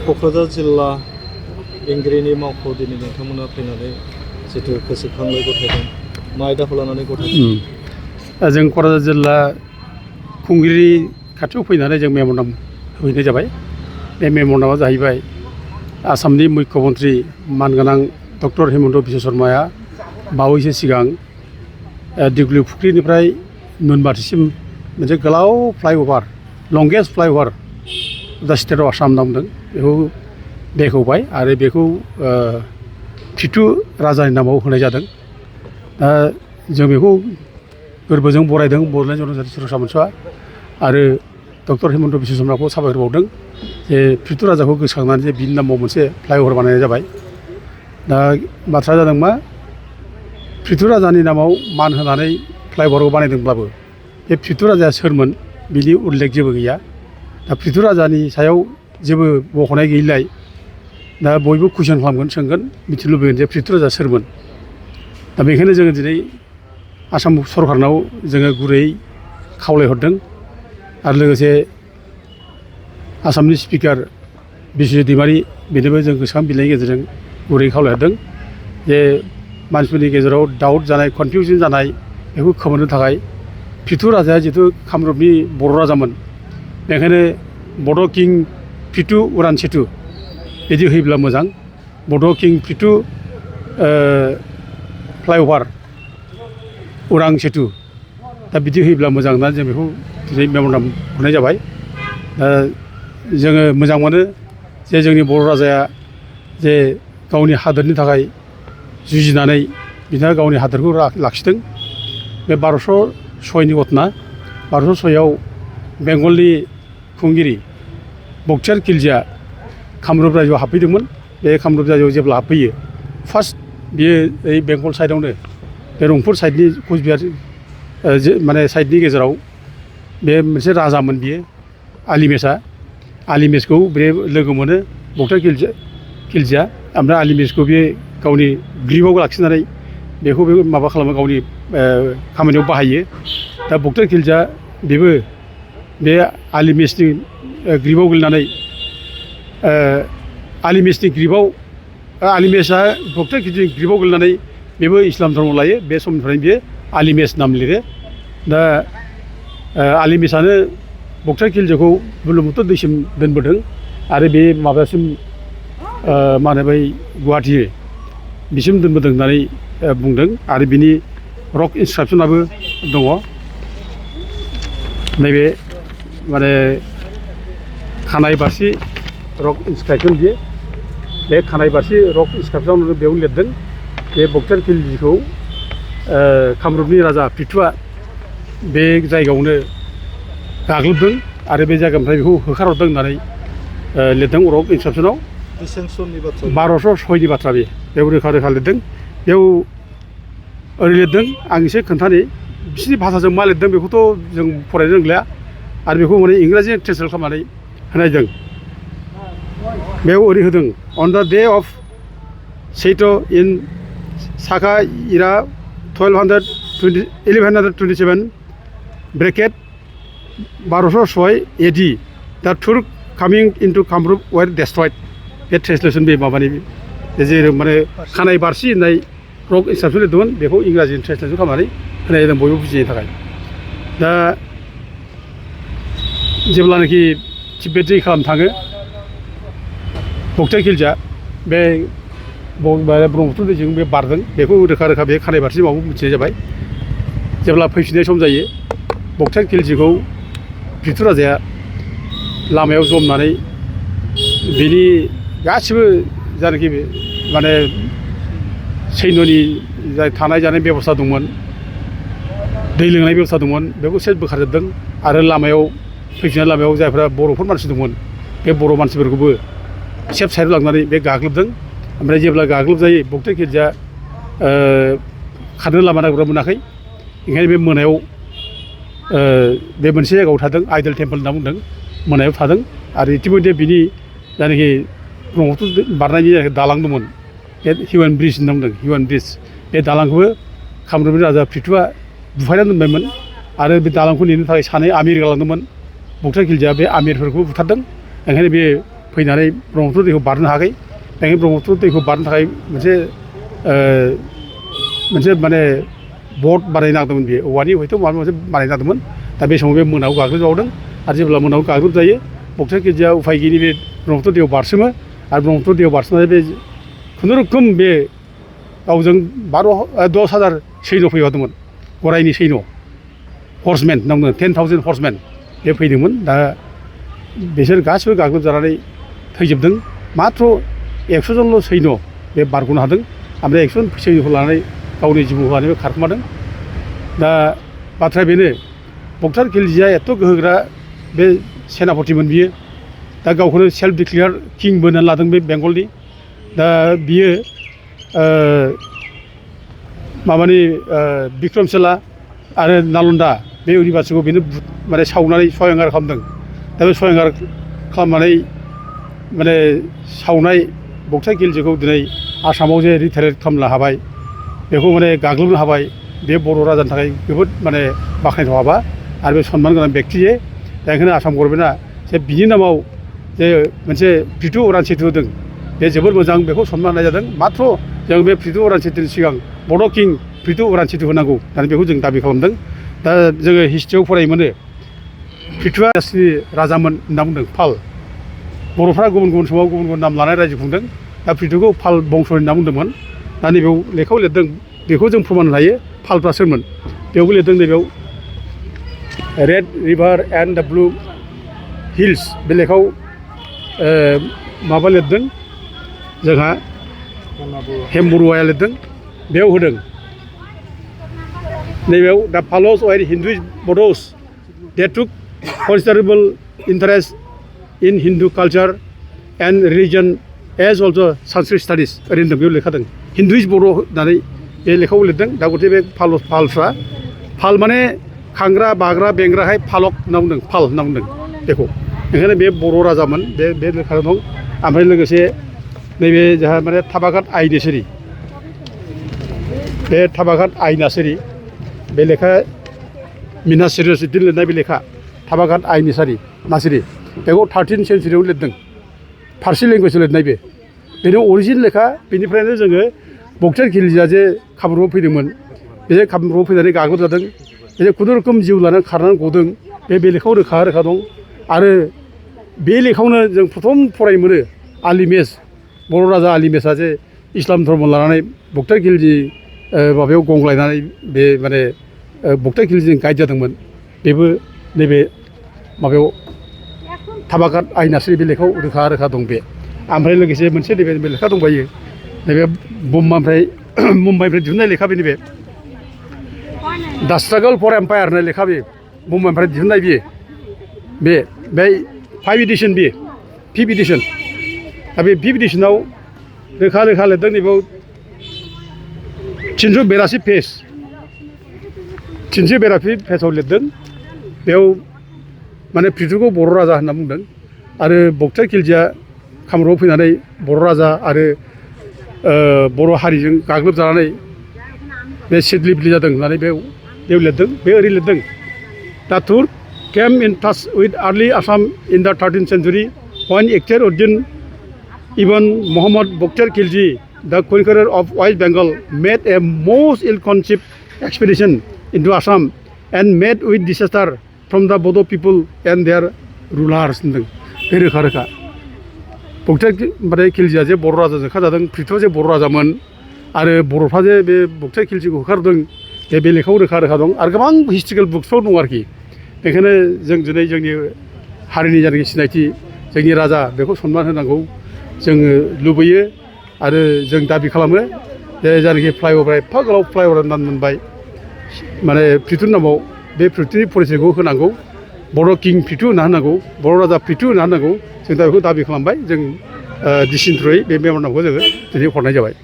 क'क्राझार जिल्ला बेंगिरिनि मावख' दिनै नोंथांमोना फैनानै जिथु गोसोखांनाय गथायदों मा आयदाखौ लानानै गथायदों? जों क'क्राझार जिल्ला खुंगिरि खाथियाव फैनानै जों मेम'रेन्डाम होफैनाय जाबाय। बे मेम'रेन्डामा जाहैबाय आसामनि मुख्यमन्त्रि मानगोनां डक्टर हिमन्त बिश्व शर्माया बावैसो सिगां दिगलि फुख्रिनिफ्राय नुनमाथिसिम मोनसे गोलाव फ्लाइअभार लंगेस्ट फ्लाइअभार दा स्टेट अफ आसाम होनना बुंदों बेखौ बेखेवबाय आरो बेखौ फिटु राजानि नामाव होनाय जादों। दा जों बेखौ गोरबोजों बरायदों बड'लेण्ड जनजाति सोरसा मोनस'आ आरो डक्टर हिमन्त बिश्व शर्माखौ साबायखर बावदों जे फिटु राजाखौ गोसोखांनानै जे बिनि नामाव मोनसे फ्लाइअभार बानायनाय जाबाय। दा बाथ्राया जादों मा फिटु राजानि नामाव मान होनानै फ्लाइअभारखौ बानायदोंब्लाबो बे फिटु राजाया सोरमोन बिनि उल्लेख जेबो गैया। दा फिटु राजानि सायाव जेबो मख'नाय गैयिलाय दा बयबो कुइसन खालामगोन सोंगोन मिथिनो लुबैगोन जे फिटु राजाया सोरमोन। दा बेखायनो जोङो दिनै आसाम सरकारनाव जोङो गुरैयै खावलायहरदों आरो लोगोसे आसामनि स्पिकार बिस्वजित दैमारि बेनोबो जों गोसोखां बिलाइनि गेजेरजों गुरैयै खावलायहरदों जे मानसिफोरनि गेजेराव डाउट जानाय कनफिउजन जानाय बेखौ खोमोरनो थाखाय फिटु राजाया जिथु कामरुपनि बर' राजामोन बेखायनो बड' किं फिटु उरान सेतु बिदि होयोब्ला मोजां। बड' किं फिटु फ्लाइअभार उरां सेतु दा बिदि होयोब्ला मोजां होननानै जों बेखौ दिनै मेम'रेन्डाम हरनाय जाबाय। जोङो मोजां मोनो जे जोंनि बर' राजाया जे गावनि हादोरनि थाखाय जुजिनानै बिथाङा गावनि हादोरखौ लाखिदों। बे 1206नि घटना 1206आव बेंगलनि खुंगिरि बक्तियार खिलजिया कामरुप रायजोआव हाबफैदोंमोन। बे कामरुप रायजोआव जेब्ला हाबफैयो फार्स्ट बियो ओइ बेंगल साइडआवनो बे रंपुर साइडनि कचबिहार माने साइडनि गेजेराव बे मोनसे राजामोन बियो आलिमेसखौ बे लोगो मोनो बक्तियार खिलजिया ओमफ्राय आलिमेसखौ बे गावनि ग्रिपआव लाखिनानै बेखौ बे माबा खालामो गावनि खामानियाव बाहायो। दा बक्तियार खिलजिया बेबो बे आलिमेसनि ग्रिपआव गोलैनानै आलिमेसआ बक्तियार खिलजिनि ग्रिपआव गोलैनानै बेबो इस्लाम धर्म लायो। बे समनिफ्रायनो बियो आलिमेस नाम लिरो। दा आलिमेसआनो बक्तियार खिलजिखौ बुरलुंबुथुर दैसिम दोनबोदों आरो बे माबासिम मा होनो बै गुवाहाटि बिसिम दोनबोदों होननानै बुंदों आरो बिनि रक इनस्क्रिपसनाबो दङ। नैबे माने खानाय बारसि रक इनस्क्रिपसन बियो बे खानाय बारसि रक इनस्क्रिपसन बेयावनो लिरदों बे बक्तियार खिलजिखौ कामरुपनि राजा फिटुआ बे जायगायावनो गाग्लोबदों आरो बे जायगानिफ्राय बेखौ होखारहरदों होननानै लिरदों रक इनस्क्रिपसनाव। 1206नि बाथ्रा बेयाव रोखा रोखा लिरदों। बेयाव ओरै लिरदों आं एसे खोन्थानि बिसोरनि भाषाजों मा लिरदों बेखौथ' जों फरायनो रोंलिया आरो बेखौ माने इंराजिजों ट्रेन्सलेट खालामनानै होनाय जादों। बेयाव ओरै होदों अन दा डे अफ सैथ' इन साका इरा 1127 ब्रेकेट 1206 AD दा तुर्क कामिं इनटु कामरुप वेर डेस्ट्रयड। बे ट्रेन्सलेसन बे माबानि जेरै माने खानाय बारसि होननाय रक इनस्क्रिपसन लिरदोंमोन बेखौ इंराजिजों ट्रेन्सलेसन खालामनानै होनाय जादों बयबो बुजिनो थाखाय। दा जेब्लानाखि तिब्बेत जै खालामनो थाङो बक्तियार खिलजिया बे ब्रह्मपुत्र दैजों बे बारदों बेखौ रोखा रोखा बे खानाय बारसि माबाखौ मिथिनाय जाबाय। जेब्ला फैफिननाय सम जायो बक्तियार खिलजिखौ फिटु राजाया लामायाव जमनानै बिनि गासिबो जायनाखि माने सैन्यनि जाय थानाय जानाय बेबस्था दंमोन दै लोंनाय बेबस्था दंमोन बेखौ सेस बोखारजोबदों आरो लामायाव फैफिननाय लामायाव जायफ्रा बर'फोर मानसि दंमोन बे बर' मानसिफोरखौबो सेफ साइडआव लांनानै बे गाग्लोबदों। ओमफ्राय जेब्ला गाग्लोबजायो बक्तियार खिलजिया खारनो लामा नागिरना मोनाखै ओंखायनो बे मोनायाव बे मोनसे जायगायाव थादों आइडल टेम्पोल होनना बुंदों मोनायाव थादों आरो इतिमध्य बिनि जायनाखि ब्रह्मपुत्र बारनायनि जायनाखि दालां दंमोन बे हिउमेन ब्रिज होनना बुंदों हिउमेन ब्रिज बे दालांखौबो कामरुपनि राजा फिटुआ बुफायनानै दोनबायमोन आरो बे दालांखौ नेनो थाखाय सानै आमिर गालांदोंमोन बक्तियार खिलजिया बे आमिरफोरखौ बुथारदों। ओंखायनो बे फैनानै ब्रह्मपुत्र दैखौ बारनो हायाखै बेखायनो ब्रह्मपुत्र दैखौ बारनो थाखाय मोनसे माने बट बानायनांदोंमोन बेयो औवानि हयथ' माबा मोनसे बानायनांदोंमन दा बे समाव बे मोनायाव गाग्लोबजावदों आरो जेब्ला मोनायाव गाग्लोबजायो बक्सार खिलजिया उफाय गैयिनि बे ब्रह्मपुत्र दैयाव बारसोमो आरो ब्रह्मपुत्र दैयाव बारसोमनानै बे खुनुरुखुम बे गावजों 10,000 सैन्य फैफादोंमोन गराइनि सैन्य हर्समेन होनना बुङो 10,000 हर्समेन बे फैदोंमोन दा बिसोर गासिबो गाग्लोबजानानै थैजोबदों माथ्र 100 जनल' सैन्य बे बारग'नो हादों ओमफ्राय 100 जन सैन्यखौ लानानै गावनि जिउखौ लानानै खारखोमादों दा बाथ्राया बेनो बक्सार खिलजिया एथ' गोहोग्रा बे सेनापतिमोन बियो दा गावखौनो सेल्फ डिक्लेयार किंबो होननानै लादों बे बेंगलनि दा बियो माबानि बिक्रमशिला आरो नालन्दा बे इउनिभार्सिटिखौ बेनो माने सावनानै सयंगार खालामदों दा बे सयंगार खालामनानै माने सावनाय बक्सार खिलजिखौ दिनै आसामाव जे रिटायार खालामनो हाबाय बेखौ माने गाग्लोबनो हाबाय बे बर' राजानि थाखाय जोबोद माने बाख्नायथाव हाबा आरो बे सनमान गोनां व्यक्ति जे दा ओंखायनो आसाम गभर्नमेन्टआ जे बिनि नामाव जे मोनसे प्रिटु उरान सेतु होदों बे जोबोद मोजां बेखौ सनमान होनाय जादों माथ्र जों बे प्रिटु उरान सेतुनि सिगां बड' किं प्रिटु उरान सेतु होनांगौ होननानै बेखौ जों दाबि खालामदों दा जोङो हिस्ट्रियाव फराय मोनो प्रिटुआ राजानि राजामोन होनना बुंदों पाल बर'फ्रा गुबुन गुबुन समाव गुबुन गुबुन नाम लानाय रायजो खुंदों दा प्रिटुखौ पाल बंस'नि होनना बुंदोंमोन दा नैबेयाव लेखायाव लिरदों बेखौ जों प्रमान लायो पालफ्रा सोरमोन बेयावबो लिरदों नैबेयाव Red River and the Blue Hills बे लेखायाव माबा लिरदों जोंहा हेमबरुवाया लिरदों बेयाव होदों नैबेयाव the Palas were Hinduist but they took considerable interest in Hindu culture and religion as also' Sanskrit studies ओरैनो दं बेयाव लेखादों हिन्दुइस्ट बर' होननानै बे लेखायाव लिरदों दा गथे बे पालफ्रा पाल माने खांग्रा बाग्रा बेंग्राहाय फालक होनना बुंदों पाल होनना बुंदों बेखौ ओंखायनो बे बर' राजामोन बे लेखा दं ओमफ्राय लोगोसे नैबे जोंहा माने थाबाघाट आइ नेचारि बे थाबाघाट आइ नार्सारि बे लेखा मिना सिरियसुद्दिन लिरनाय बे लेखा थाबाघाट आइ नेचारि बेखौ 13 सेन्सुरियाव लिरदों फारसि लेंगुवेजआव लिरनाय बेनो अरिजिन लेखा बेनिफ्रायनो जोङो बक्सार खिलजिया जे कामरुपआव फैदोंमोन बे कामरुपआव फैनानै गाग्लोबजादों बे खुनुरुखुम जिउ लानानै खारनानै गदों बे लेखायाव रोखा दं आरो बे लेखायावनो जों प्रथम फरायनो मोनो आलिमेस बर' राजा आलिमेसआ जे इस्लाम धर्म लानानै बक्सार खिलजि माबायाव गंग्लायनानै बे माने बक्सार खिलजिजों गाइड जादोंमोन बेबो नैबे माबायाव थाबाघाट आइ नार्सारि बे लेखायाव रोखा दं बे ओमफ्राय लोगोसे मोनसे नैबे लेखा दंबायो नैबे मुम्बाइनिफ्राय दिहुननाय लेखा बे दा स्ट्रागल फर एम्पायार होननाय लेखा बे मुम्बाइनिफ्राय दिहुननाय बे 5 इडिसन बे 5th इडिसन दा बे 5th इडिसनाव रोखा लिरदों नैबेयाव 382 पेज 382 पेजाव लिरदों बेयाव माने प्रिटुखौ बर' राजा होनना बुंदों आरो बक्सार खिलजिया कामरुपआव फैनानै बर' राजा आरो बर' हारिजों गाग्लोबजानानै बे सिदलि बिदलि जादों होननानै बेयाव लिरदों बे ओरै लिरदों दा तुर्क केम इन टाच उइथ आर्लि आसाम इन दा 13th century when Ikhtiar Uddin Ibn Muhammad Boktar Khilji the conqueror of West Bengal made a most ill-conceived expedition into Assam and met with disaster from the Bodo people and their rulers होनदों बे रोखा Berkshire खिलजिया जे बर' राजाजों होखारजादों प्रिटुआ जे बर' राजामोन आरो बर'फ्रा जे बे बक्सार खिलजिखौ होखारदों बे लेखायाव रोखा दं आरो गोबां हिस्ट्रिकेल बुक्सफ्राव दं आरोखि बेखायनो जों दिनै जोंनि हारिनि जायनाखि सिनायथि जोंनि राजा बेखौ सनमान होनांगौ जोङो लुबैयो आरो जों दाबि खालामो जे जायनाखि फ्लाइअभार एफा गोलाव फ्लाइअभार नाम मोनबाय माने प्रिटुनि नामाव बे प्रिटुनि परिचयखौ होनांगौ बर' किं प्रिटु होनना होनांगौ बर' राजा प्रिटु होनना होनांगौ जों दा बेखौ दाबि खालामबाय जों डिसिनि थ्रुयै बे मेम'रेन्डामखौ जोङो दिनै हरनाय जाबाय